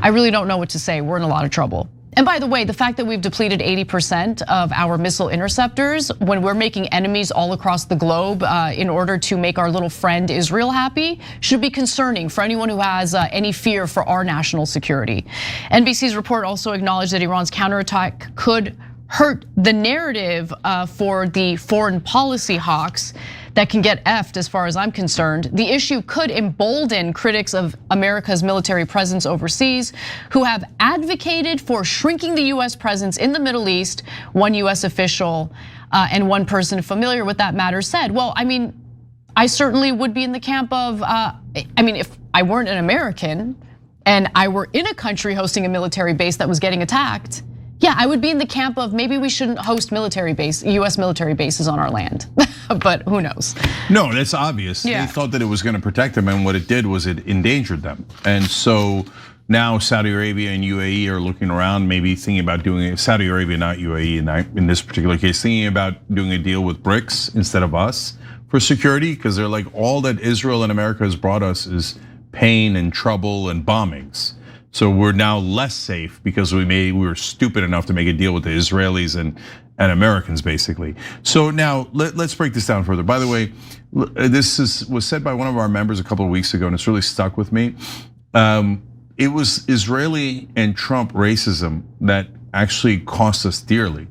I really don't know what to say. We're in a lot of trouble. And by the way, the fact that we've depleted 80% of our missile interceptors when we're making enemies all across the globe in order to make our little friend Israel happy should be concerning for anyone who has any fear for our national security. NBC's report also acknowledged that Iran's counterattack could hurt the narrative for the foreign policy hawks that can get effed as far as I'm concerned. The issue could embolden critics of America's military presence overseas who have advocated for shrinking the US presence in the Middle East. One US official and one person familiar with that matter said, well, I mean, I certainly would be in the camp of, if I weren't an American and I were in a country hosting a military base that was getting attacked, yeah, I would be in the camp of maybe we shouldn't host US military bases on our land, but who knows? No, that's obvious. Yeah. They thought that it was going to protect them, and what it did was it endangered them. And so now Saudi Arabia and UAE are looking around, maybe thinking about doing it. Saudi Arabia, not UAE, in this particular case, thinking about doing a deal with BRICS instead of us for security, because they're like, all that Israel and America has brought us is pain and trouble and bombings. So we're now less safe because we were stupid enough to make a deal with the Israelis and Americans, basically. So now let's break this down further. By the way, this was said by one of our members a couple of weeks ago, and it's really stuck with me. It was Israeli and Trump racism that actually cost us dearly.